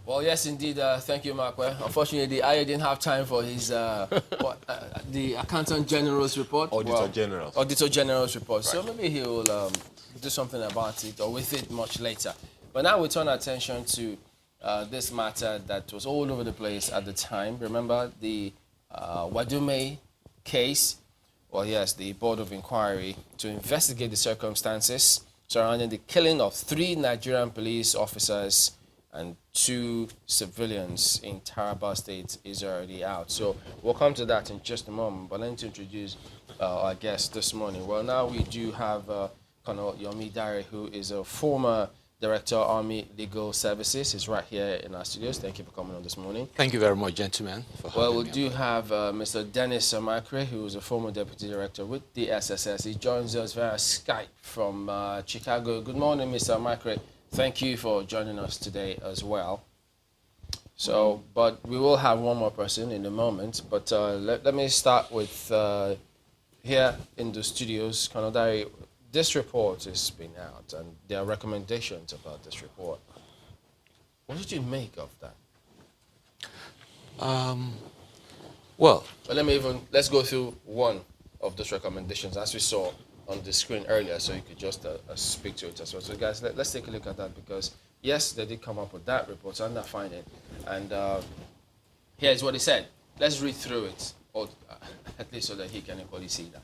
Well, yes, indeed. Thank you, Mark. Well, unfortunately, I didn't have time for his the Accountant General's report. Auditor General. Auditor General's report. Right. So maybe he will do something about it or with it much later. But now we turn our attention to this matter that was all over the place at the time. Remember the Wadume case? Well, yes, the Board of Inquiry to investigate the circumstances surrounding the killing of 3 Nigerian police officers and 2 civilians in Taraba State is already out. So we'll come to that in just a moment. But let me introduce our guest this morning. Well, now we do have Colonel Yomi Dare, who is a former Director, Army Legal Services. He's right here in our studios. Thank you for coming on this morning. Thank you very much, gentlemen. Well, we do have Mr. Dennis Amakre, who is a former Deputy Director with the SSS. He joins us via Skype from Chicago. Good morning, Mr. Amakre. Thank you for joining us today as well. So, but we will have one more person in a moment. But let me start with here in the studios, Colonel Dare. This report has been out, and there are recommendations about this report. What did you make of that? Well, let's go through one of those recommendations as we saw on the screen earlier, so you could just speak to it as well. So guys, let's take a look at that, because yes, they did come up with that report and that finding, and here's what he said. Let's read through it, or at least so that he can equally see that.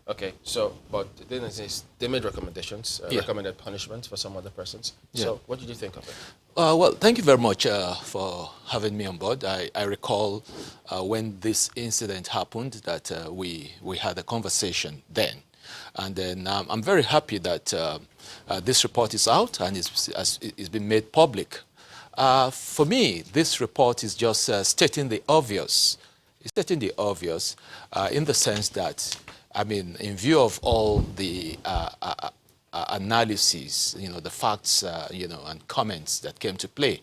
Okay, so, but then they made recommendations, recommended punishment for some other persons. Yeah. So what did you think of it? Well, thank you very much for having me on board. I recall when this incident happened that we had a conversation then. And then I'm very happy that this report is out and it's been made public. For me, this report is just stating the obvious. It's stating the obvious in the sense that, I mean, in view of all the analyses, the facts, and comments that came to play,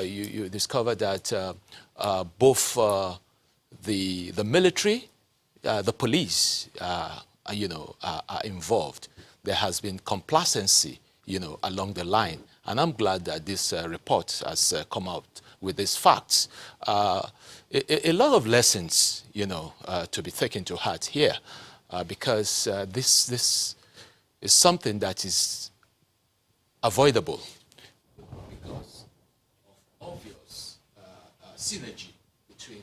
you discover that both the military, the police, are involved. There has been complacency, along the line, and I'm glad that this report has come out with these facts. A lot of lessons, to be taken to heart here. Because this is something that is avoidable because of obvious synergy between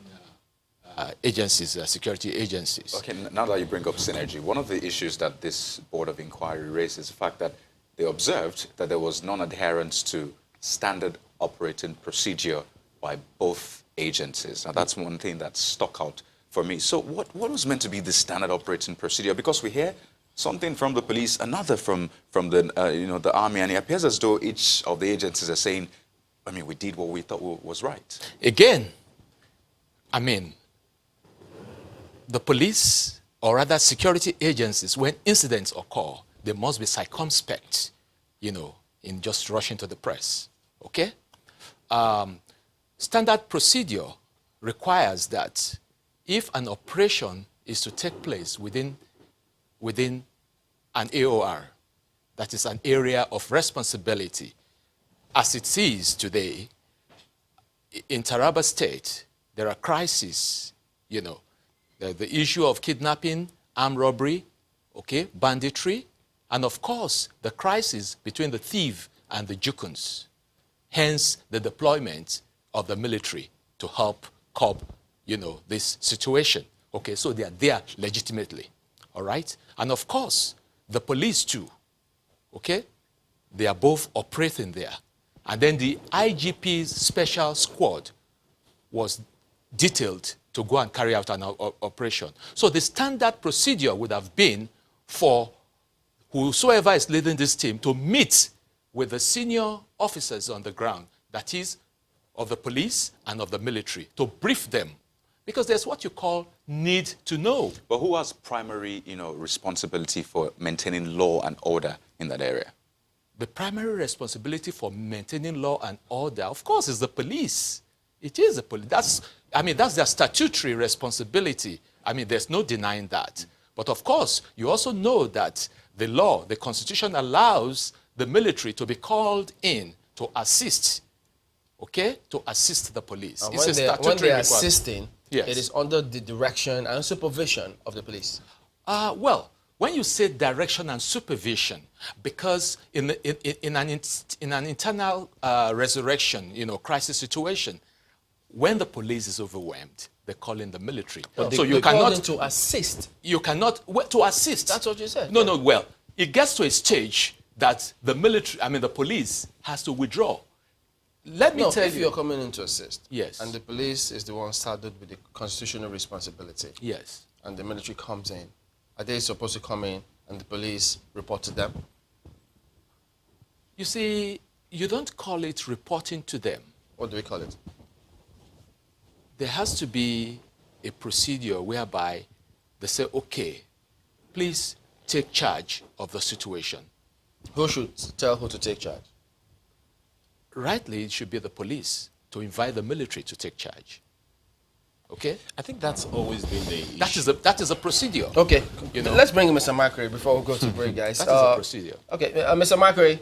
agencies, security agencies. Okay, now that you bring up synergy, one of the issues that this Board of Inquiry raised is the fact that they observed that there was non-adherence to standard operating procedure by both agencies. Now, that's one thing that stuck out for me. So what was meant to be the standard operating procedure? Because we hear something from the police, another from the the army, and it appears as though each of the agencies are saying, I mean, we did what we thought was right. Again, I mean, the police, or rather security agencies, when incidents occur, they must be circumspect, in just rushing to the press, okay? Standard procedure requires that if an operation is to take place within an AOR, that is an area of responsibility, as it is today, in Taraba State, there are crises, the issue of kidnapping, armed robbery, okay, banditry, and of course, the crisis between the thief and the jukuns. Hence, the deployment of the military to help curb this situation. Okay, so they are there legitimately, all right? And of course, the police too, okay? They are both operating there. And then the IGP's special squad was detailed to go and carry out an operation. So the standard procedure would have been for whosoever is leading this team to meet with the senior officers on the ground, that is, of the police and of the military, to brief them. Because there's what you call need to know. But who has primary, responsibility for maintaining law and order in that area? The primary responsibility for maintaining law and order, of course, is the police. It is the police. That's their statutory responsibility. There's no denying that. But of course, you also know that the law, the Constitution allows the military to be called in to assist, okay, to assist the police. And It's a when statutory they're requirement. assisting, Yes. it is under the direction and supervision of the police. Well, when you say direction and supervision, because in an internal resurrection, crisis situation, when the police is overwhelmed, they call in the military. But so you they call cannot in to assist. You cannot to assist. That's what you said. No, no. Well, it gets to a stage that the military, the police, has to withdraw. Let me tell if you. you're coming in to assist, Yes. and the police is the one saddled with the constitutional responsibility, Yes. and the military comes in, are they supposed to come in and the police report to them? You see, you don't call it reporting to them. What do we call it? There has to be a procedure whereby they say, okay, please take charge of the situation. Who should tell who to take charge? Rightly, it should be the police to invite the military to take charge. Okay? I think that's always been the issue. That is a procedure. Okay, You know. let's bring in Mr. Macri before we go to break, guys. That is a procedure. Okay, Mr. Macri,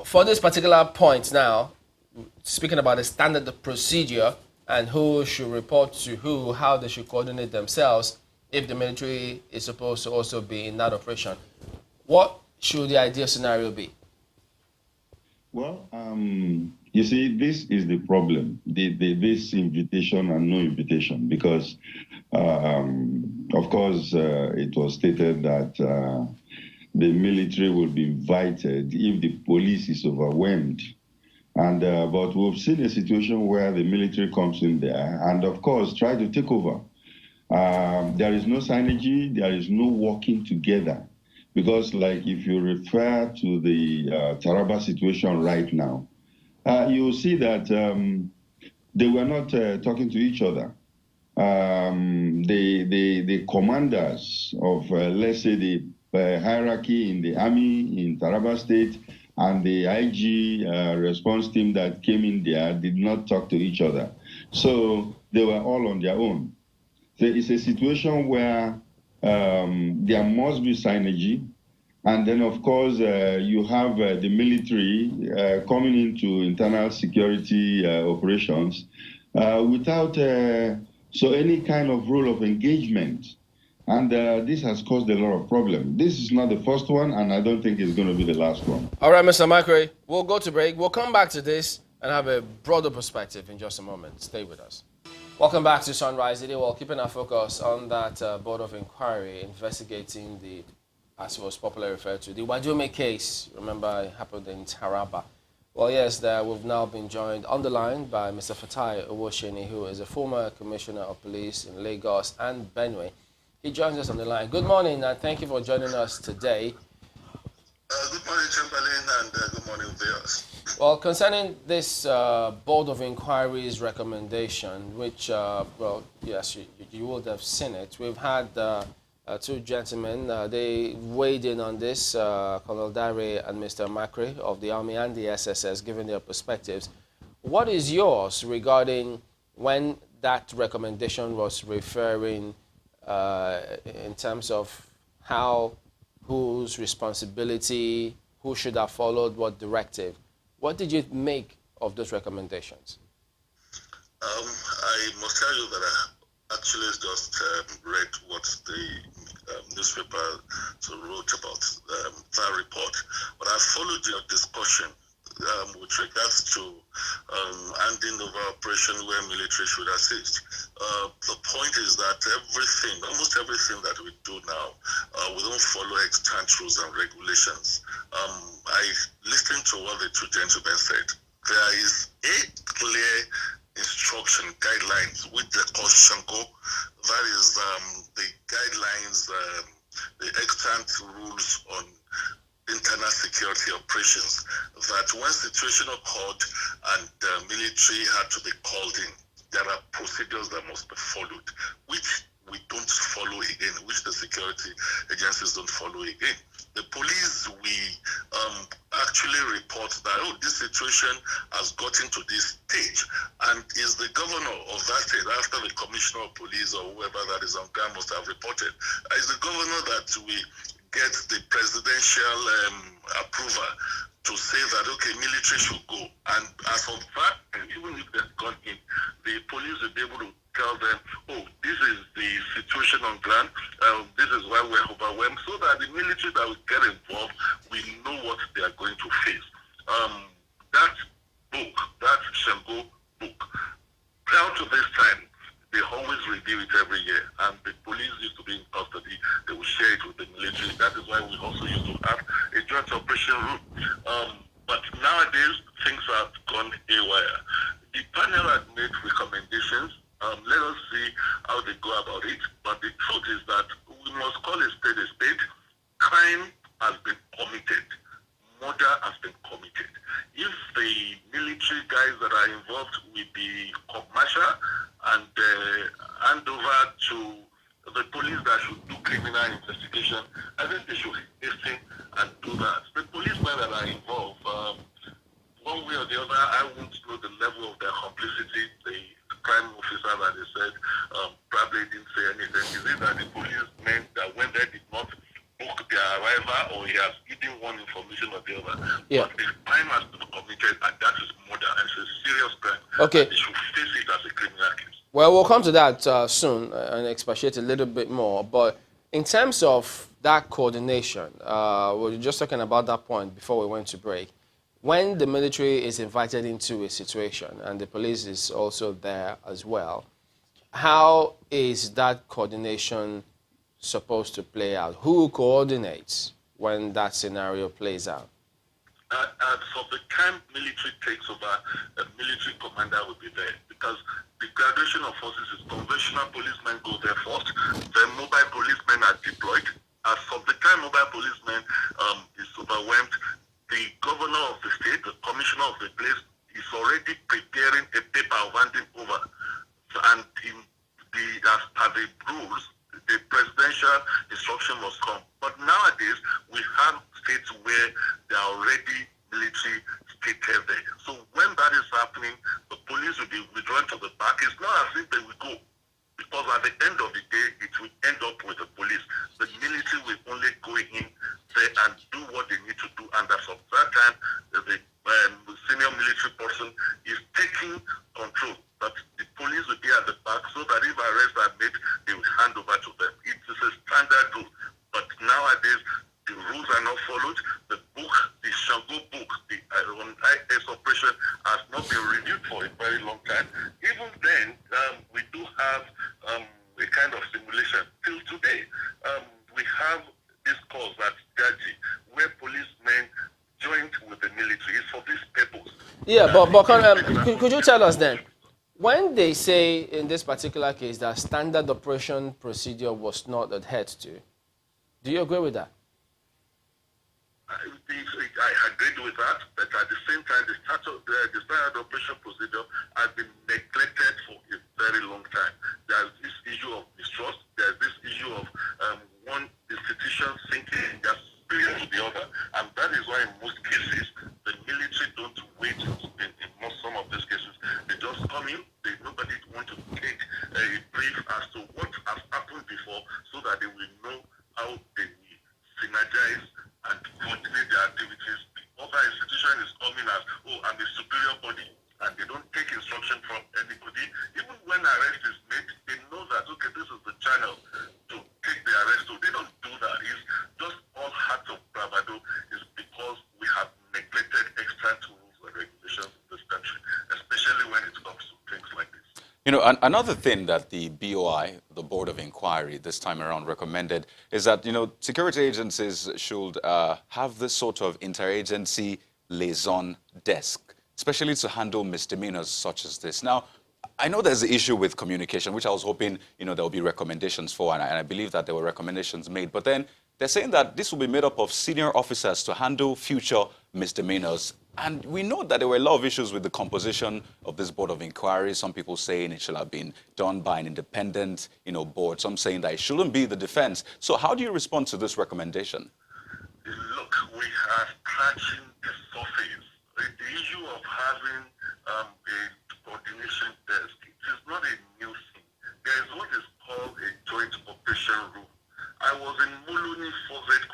for this particular point now, speaking about the standard procedure and who should report to who, how they should coordinate themselves if the military is supposed to also be in that operation, what should the ideal scenario be? Well, you see, this is the problem, this invitation and no invitation, because, of course, it was stated that the military will be invited if the police is overwhelmed. And but we've seen a situation where the military comes in there and, of course, try to take over. There is no synergy, there is no working together. Because, like, if you refer to the Taraba situation right now, you'll see that they were not talking to each other. The commanders of, let's say, the hierarchy in the army in Taraba State and the IG response team that came in there did not talk to each other. So they were all on their own. So it's a situation where there must be synergy. And then, of course, you have the military coming into internal security operations without any kind of role of engagement. And this has caused a lot of problems. This is not the first one, and I don't think it's going to be the last one. All right, Mr. Macri, we'll go to break. We'll come back to this and have a broader perspective in just a moment. Stay with us. Welcome back to Sunrise Today. We're keeping our focus on that Board of Inquiry investigating the, as it was popularly referred to, the Wadume case. Remember, it happened in Taraba. Well, yes, we've now been joined on the line by Mr. Fatai Owosheni, who is a former Commissioner of Police in Lagos and Benue. He joins us on the line. Good morning, and thank you for joining us today. Good morning, Chamberlain, and good morning, viewers. Well, concerning this Board of Inquiry's recommendation, which, well, yes, you would have seen it. We've had two gentlemen. They weighed in on this, Colonel Dare and Mr. Macri of the Army and the SSS, giving their perspectives. What is yours regarding when that recommendation was referring in terms of how, whose responsibility, who should have followed what directive? What did you make of those recommendations? I must tell you that I actually just read what the newspaper wrote about that report, but I followed your discussion with regards to handing over operation where military should assist. The point is that almost everything that we do now, we don't follow extant rules and regulations. I listened to what the two gentlemen said. There is a clear instruction, guidelines with the Shango. That is the guidelines, the extant rules on internal security operations, that when situation occurred and the military had to be called in, there are procedures that must be followed, which we don't follow again, which the security agencies don't follow again. The police, we actually report that, this situation has gotten to this stage, and is the governor of that state, after the commissioner of police or whoever that is on ground must have reported, is the governor that we get the presidential approval to say that, okay, military should go. And as of that, even if they've gone in, the police will be able to tell them, oh, this is the situation on ground, this is why we're overwhelmed, so that the military that will get involved, we know what they are going to face. That book, that Shango book, prior to this time, they always review it every year, and the police used to be in custody. They will share it with the military. That is why we also used to have a joint operation room. But nowadays, things have gone haywire. The panel had made recommendations. Let us see how they go about it. But the truth is that we must call a spade a spade. Crime has been committed. Murder has been committed. If the military guys that are involved with the commercial and hand over to the police that should do criminal investigation, I think they should hasten and do that. The policemen that are involved, one way or the other, I won't know the level of their complicity. The crime officer that they said probably didn't say anything. Is it that the policemen that went there did not book their arrival, or he has hidden one information or the other? Yeah. But the crime has been committed, and that is murder. It's a serious crime. Okay. And they should face it as a criminal case. Well, we'll come to that soon and expatiate a little bit more. But in terms of that coordination, we were just talking about that point before we went to break. When the military is invited into a situation and the police is also there as well, how is that coordination supposed to play out? Who coordinates when that scenario plays out? For the time military takes over, a military commander will be there, because the graduation of forces is conventional policemen go there first, then mobile policemen are deployed. As from the time mobile policemen is overwhelmed, the governor of the state, the commissioner of the place, is already preparing a paper of handing over. And in the, as per the rules, the presidential instruction must come. But nowadays, we have states where they are already military stated there. So when that is happening, the police will be withdrawn to the back. It's not as if they will go, because at the end of the day, it will end up with the police. The military will only go in there and do what they need to do. And as of that time, the senior military person is taking control. But the police will be at the back, so that if arrests are made, they will hand over to them. It is a standard rule. But nowadays, the rules are not followed. The book, the Shango book, the IS operation has not been reviewed for a very long time. Even then, we do have a kind of simulation. Till today, we have this cause at Gaji, where policemen joined with the military. It's for this purpose. Yeah, but could you tell us then, when they say in this particular case that standard operation procedure was not adhered to, do you agree with that? I agreed with that, but at the same time, the standard operation procedure has been neglected for a very long time. There's this issue of mistrust. There's this issue of one institution thinking their superior to the other, and that is why in most cases, the military don't wait in some of these cases. They just come in. Nobody want to take a brief as to what has happened before, so that they will know how they will synergize and coordinate their activities. The other institution is coming as, oh, I'm a superior body, and they don't take instruction from anybody. Even when arrest is made, they know that, okay, this is the channel to take the arrest. So they don't do that. It's just all acts of bravado. Is because we have neglected extant rules and regulations in this country, especially when it comes to things like this. You know, another thing that the BOI, the Board of Inquiry, this time around recommended is that, you know, security agencies should have this sort of interagency liaison desk, especially to handle misdemeanors such as this. Now, I know there's an issue with communication, which I was hoping, you know, there will be recommendations for, and I believe that there were recommendations made. But then they're saying that this will be made up of senior officers to handle future misdemeanors. And we know that there were a lot of issues with the composition of this Board of Inquiry. Some people saying it should have been done by an independent, you know, board. Some saying that it shouldn't be the defense. So how do you respond to this recommendation? Look, we are scratching the surface. The issue of having a coordination desk, it is not a new thing. There is what is called a joint operation room. I was in Muluni 4Z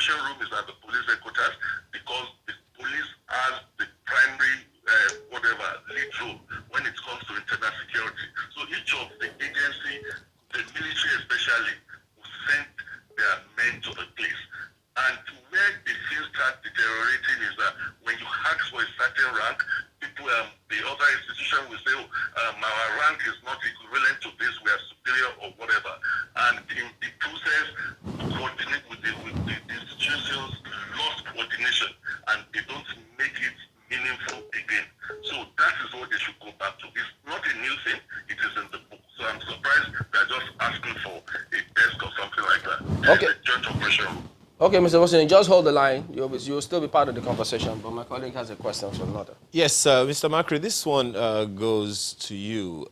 operation room is at the police headquarters because the police has the primary lead role when it comes to internal security. So each of the agency, the military especially, will send their men to the place. And where the things start deteriorating is that when you ask for a certain rank, people, the other institution will say, our rank is not equivalent to this, we are superior or whatever. And in the process, coordinate with the institutions, lost coordination, and they don't make it meaningful again. So that is what they should go back to. It's not a new thing, it is in the book. So I'm surprised they're just asking for a desk or something like that. Okay. It's a joint operation. Okay, Mr. Wilson, just hold the line. You'll still be part of the conversation, but my colleague has a question from another. Yes, Mr. Macri, this one goes to you.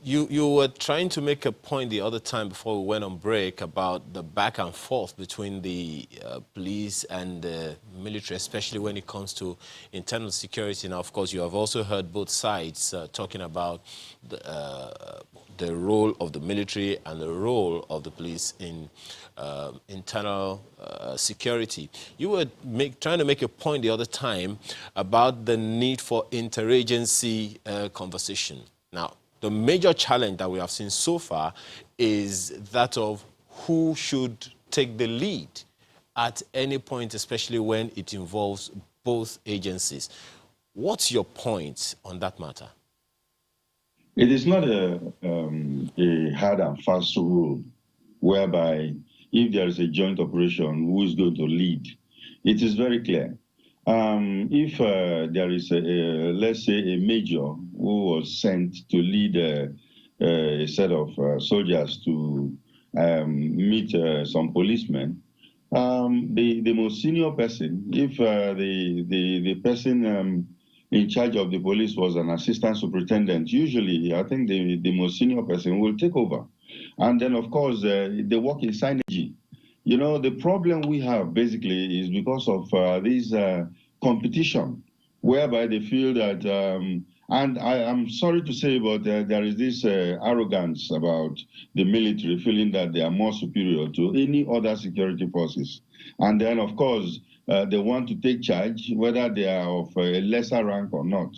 You were trying to make a point the other time before we went on break about the back and forth between the police and the military, especially when it comes to internal security. Now, of course, you have also heard both sides talking about the role of the military and the role of the police in internal security. You were trying to make a point the other time about the need for interagency conversation. Now, the major challenge that we have seen so far is that of who should take the lead at any point, especially when it involves both agencies. What's your point on that matter? It is not a hard and fast rule whereby if there is a joint operation, who is going to lead? It is very clear. If there is, let's say, a major who was sent to lead a set of soldiers to meet some policemen, the most senior person, if the person in charge of the police was an assistant superintendent, usually I think the most senior person will take over. And then, of course, they work in synergy. You know, the problem we have basically is because of this competition, whereby they feel that, and I'm sorry to say, but there is this arrogance about the military, feeling that they are more superior to any other security forces. And then, of course, they want to take charge, whether they are of a lesser rank or not.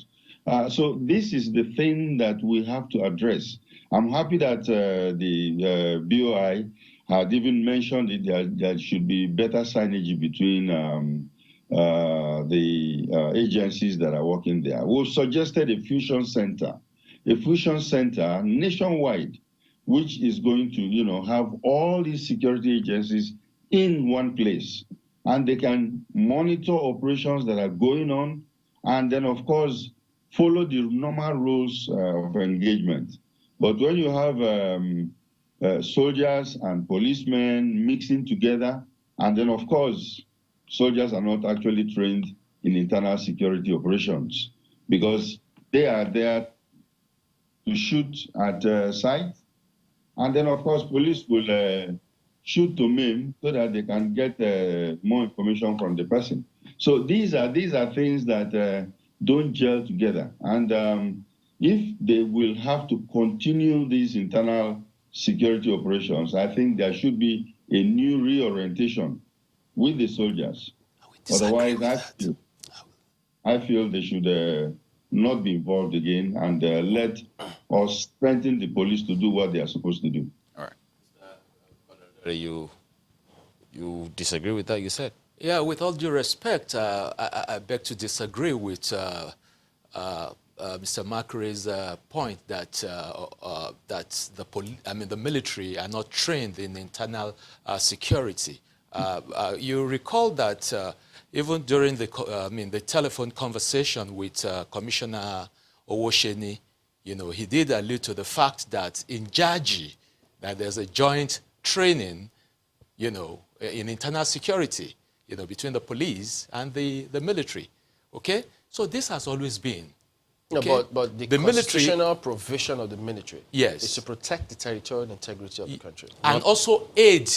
So this is the thing that we have to address. I'm happy that the BOI had even mentioned it, that there should be better synergy between the agencies that are working there. We've suggested a fusion center nationwide, which is going to, you know, have all these security agencies in one place, and they can monitor operations that are going on, and then, of course, follow the normal rules of engagement. But when you have soldiers and policemen mixing together, and then, of course, soldiers are not actually trained in internal security operations because they are there to shoot at sight, and then, of course, police will shoot to maim so that they can get more information from the person. So these are things that don't gel together, and if they will have to continue these internal security operations, I think there should be a new reorientation with the soldiers. Otherwise, I feel they should not be involved again and let us strengthen the police to do what they are supposed to do. All right. You disagree with that, you said? Yeah, with all due respect, I beg to disagree with Mr. Macri's point that the military are not trained in internal security. You recall that even during the telephone conversation with Commissioner Owosheni, you know, he did allude to the fact that in Jaji, that there's a joint training, you know, in internal security, you know, between the police and the military. Okay, so this has always been. Okay? No, but the constitutional provision of the military, yes, is to protect the territorial integrity of the country. And also aid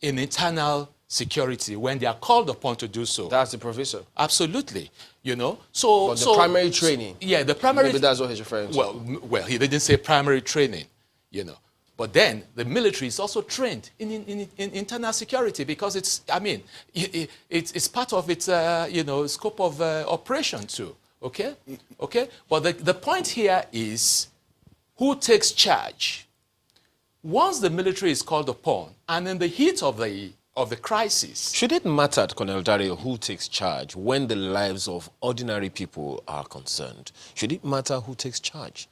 in internal security when they are called upon to do so. That's the provision. Absolutely. You know, so... But the primary training. Yeah, the primary... Maybe that's what he's referring to. Well, he didn't say primary training, you know. But then the military is also trained in internal security because it's, I mean, it's part of its, scope of operation too, okay? Okay? But the point here is who takes charge? Once the military is called upon and in the heat of the crisis. Should it matter, Colonel Dario, who takes charge when the lives of ordinary people are concerned? Should it matter who takes charge?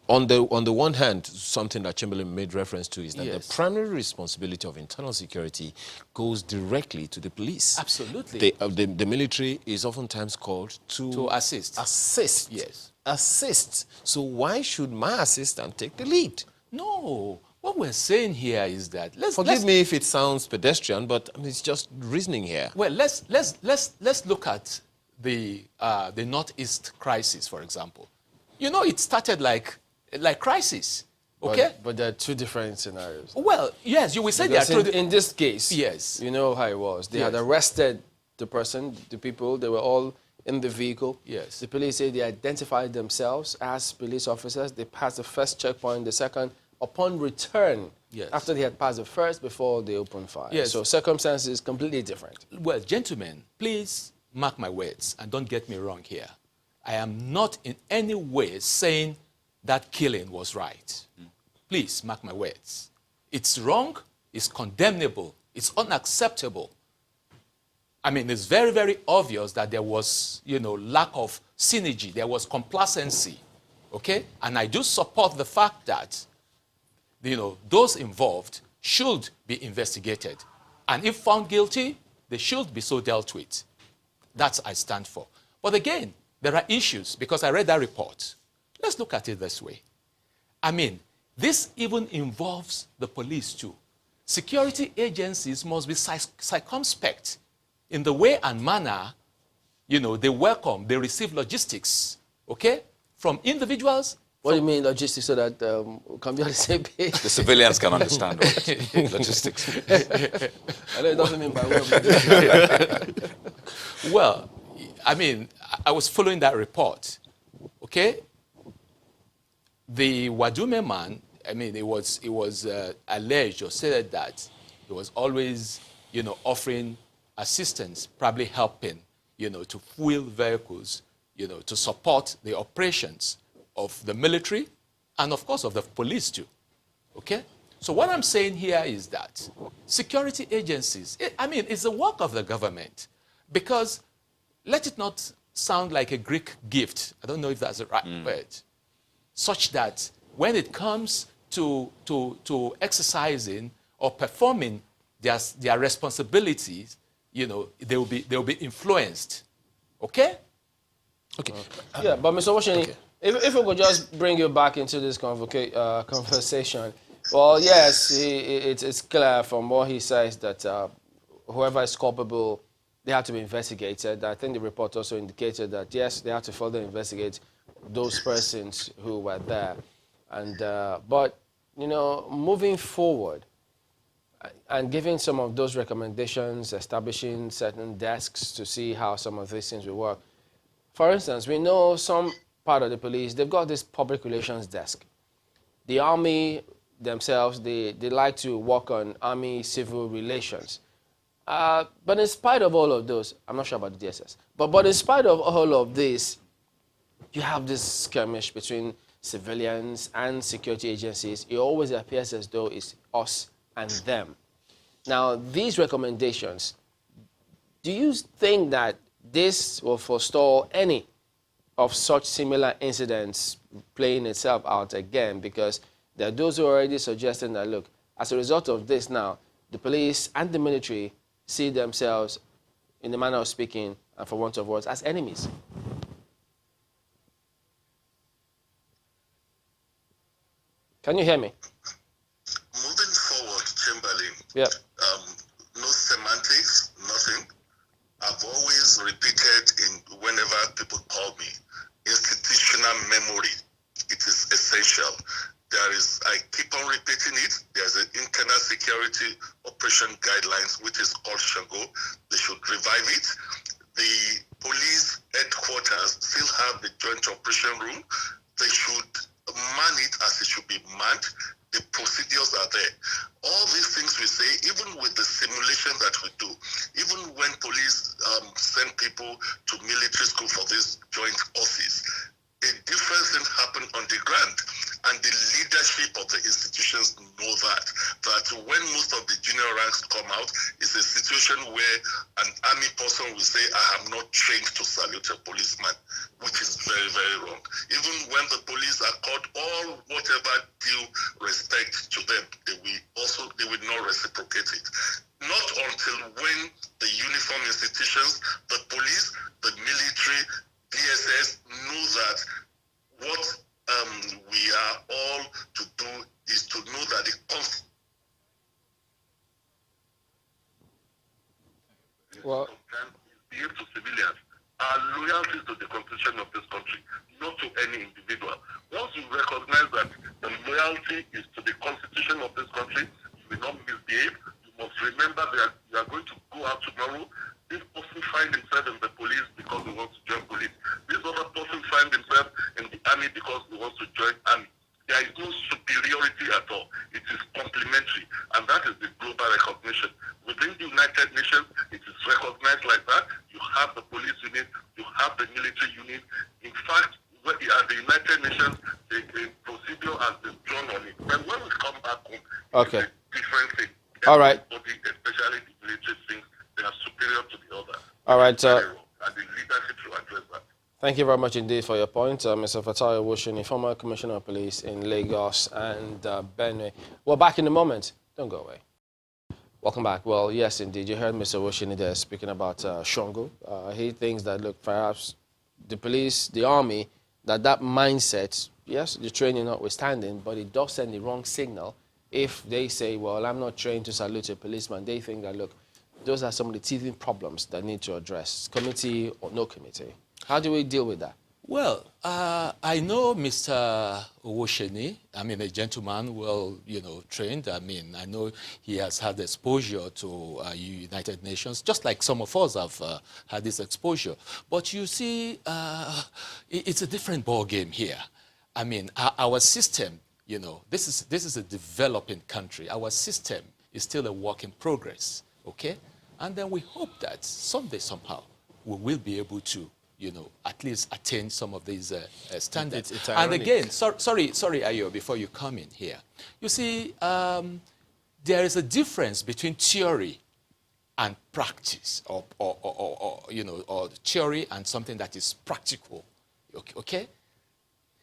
On the one hand, something that Chamberlain made reference to is that Yes. the primary responsibility of internal security goes directly to the police. Absolutely. The military is oftentimes called to assist. Assist. Yes. Assist. So why should my assistant take the lead? No. What we're saying here is that Forgive me if it sounds pedestrian, but I mean, it's just reasoning here. Well, let's look at the Northeast crisis, for example. You know, it started like crisis, okay? But there are two different scenarios. Well, yes, you will say Because there are in this case, Yes. you know how it was. They had Yes. arrested the person, the people. They were all in the vehicle. Yes. The police say they identified themselves as police officers. They passed the first checkpoint, the second. Upon return, Yes. after they had passed the first, before they opened fire. Yes. So circumstances completely different. Well, gentlemen, please mark my words and don't get me wrong here. I am not in any way saying that killing was right. Please mark my words. It's wrong, it's condemnable, it's unacceptable. I mean, it's very, very obvious that there was, lack of synergy, there was complacency, okay? And I do support the fact that, those involved should be investigated. And if found guilty, they should be so dealt with. That's I stand for. But again, there are issues, because I read that report. Let's look at it this way. I mean, this even involves the police too. Security agencies must be circumspect in the way and manner, they welcome, they receive logistics, okay, from individuals. What do you mean logistics so that we can be on the same page? The civilians can understand right? Logistics. I know it doesn't mean by way. Well, I mean, I was following that report, okay? The Wadume man, I mean, it was alleged or said that he was always, offering assistance, probably helping, to fuel vehicles, to support the operations of the military and, of course, of the police too, okay? So what I'm saying here is that security agencies, it's the work of the government, because let it not sound like a Greek gift. I don't know if that's the right word. Such that when it comes to exercising or performing their responsibilities, they will be influenced. Okay? Okay. Yeah, but Mr. Washington, if we could just bring you back into this conversation. Well, yes, it's clear from what he says that whoever is culpable, they have to be investigated. I think the report also indicated that, yes, they have to further investigate those persons who were there. And but, moving forward and giving some of those recommendations, establishing certain desks to see how some of these things will work. For instance, we know some part of the police, they've got this public relations desk. The army themselves, they like to work on army civil relations. But in spite of all of those, I'm not sure about the DSS, but in spite of all of this, you have this skirmish between civilians and security agencies. It always appears as though it's us and them. Now, these recommendations, do you think that this will forestall any of such similar incidents playing itself out again? Because there are those who are already suggesting that, look, as a result of this now, the police and the military see themselves, in the manner of speaking, and for want of words, as enemies. Can you hear me? Moving forward, Chamberlain, Yeah. no semantics, nothing. I've always repeated whenever people call me, institutional memory. It is essential. I keep on repeating it. There's an internal security operation guidelines, which is called Shango. They should revive it. The police headquarters still have the joint operation room. They should man it as it should be manned. The procedures are there. All these things we say, even with the simulation that we do, even when police send people to military school for these joint courses, a different thing happen on the ground, and the leadership of the institutions know that when most of the junior ranks come out, it's a situation where an army person will say, I am not trained to salute a policeman, which is very, very wrong. Even when the police are called, all whatever due respect to them, they will not reciprocate it. Not until when the uniform institutions, the police, the military, DSS know that what we are all to do is to know that the Constitution behave to civilians are loyalties to the Constitution of this country, not to any individual. Once you recognize that the loyalty is to the Constitution of this country, you will not misbehave. You must remember that you are going to go out tomorrow. This person finds himself in the police because he wants to join police. This other person finds himself in the army because he wants to join army. There is no superiority at all. It is complementary, and that is the global recognition. Within the United Nations, it is recognized like that. You have the police unit, you have the military unit. In fact, at the United Nations, the procedure has been drawn on it. But when we come back home, Okay. it's a different thing. All right. Everybody, especially the military, thinks they are superior to the other. All right. And the leadership should address that. Thank you very much indeed for your point, Mr. Fatai Owoshini, former Commissioner of Police in Lagos and Benue. Well, back in a moment. Don't go away. Welcome back. Well, yes, indeed. You heard Mr. Owoshini there speaking about Shongo. He thinks that, look, perhaps the police, the army, that mindset, yes, the training notwithstanding, but it does send the wrong signal if they say, well, I'm not trained to salute a policeman. They think that, look, those are some of the teething problems that need to address, committee or no committee. How do we deal with that? Well, I know Mr. Owoshini, I mean, a gentleman, well, trained. I mean, I know he has had exposure to United Nations, just like some of us have had this exposure. But you see, it's a different ball game here. I mean, our system, this is a developing country. Our system is still a work in progress, okay? And then we hope that someday, somehow, we will be able to at least attain some of these standards. It's and ironic. again, sorry, Ayo, before you come in here. You see, there is a difference between theory and practice, or theory and something that is practical. Okay?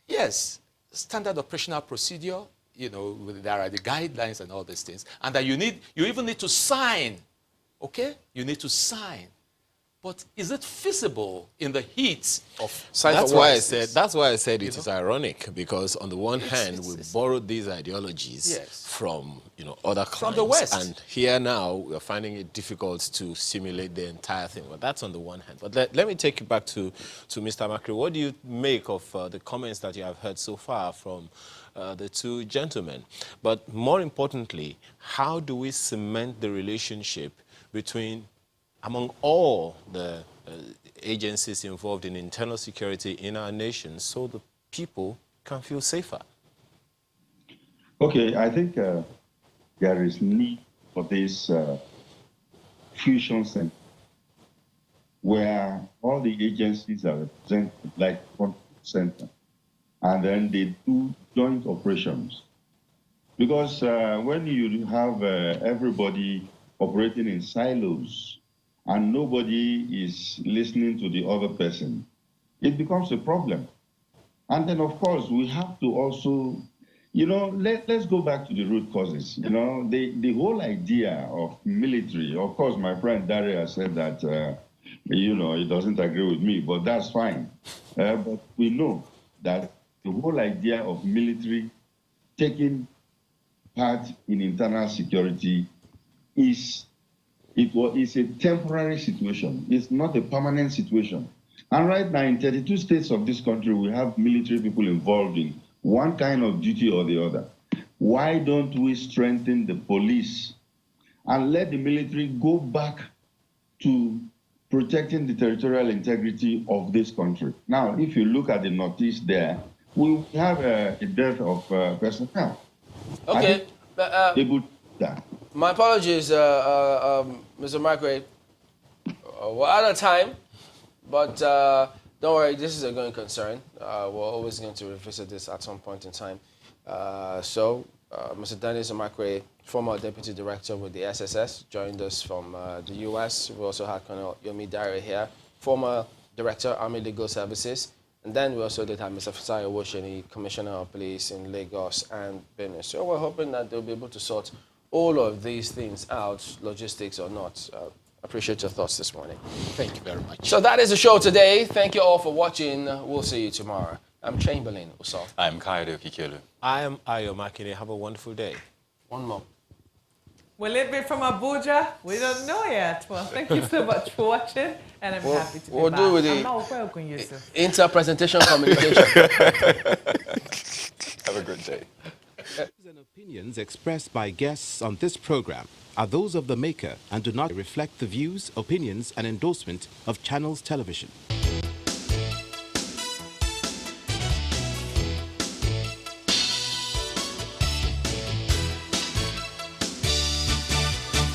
Yes, standard operational procedure. There are the guidelines and all these things, and that you even need to sign. Okay, you need to sign. But is it feasible in the heat of That's why I said it is ironic, because on the one hand we borrowed these ideologies from other clients, from the West, and here now we're finding it difficult to simulate the entire thing. Well, that's on the one hand. But let me take you back to Mr. Makri. What do you make of the comments that you have heard so far from the two gentlemen? But more importantly, how do we cement the relationship among all the agencies involved in internal security in our nation, so the people can feel safer? Okay, I think there is need for this fusion center where all the agencies are represented, like one center, and then they do joint operations. Because when you have everybody operating in silos, and nobody is listening to the other person, it becomes a problem. And then, of course, we have to also, let's go back to the root causes. The whole idea of military, of course, my friend Daria said that, he doesn't agree with me, but that's fine. But we know that the whole idea of military taking part in internal security is a temporary situation. It's not a permanent situation. And right now, in 32 states of this country, we have military people involved in one kind of duty or the other. Why don't we strengthen the police and let the military go back to protecting the territorial integrity of this country? Now, if you look at the Northeast there, we have a dearth of personnel. Okay. able to do that. My apologies, Mr. Margaret. We're out of time, but don't worry, this is a going concern. We're always going to revisit this at some point in time. Mr. Dennis Omakwe, former Deputy Director with the SSS, joined us from the US. We also had Colonel Yomi Dare here, former Director, Army Legal Services. And then we also did have Mr. Fasayo Wosheni, Commissioner of Police in Lagos and Benin. So we're hoping that they'll be able to sort all of these things out, logistics or not. Appreciate your thoughts this morning. Thank you very much. So that is the show today. Thank you all for watching. We'll see you tomorrow. I'm Chamberlain Uso. I'm Kayode Okikelu. I am Ayo Makine. Have a wonderful day. One more. Will it be from Abuja? We don't know yet. Well, thank you so much for watching, and I'm happy to be we'll back. do with I'm the not welcome, Yusuf. Interpretation communication. Have a good day. And opinions expressed by guests on this program are those of the maker and do not reflect the views, opinions, and endorsement of Channels Television.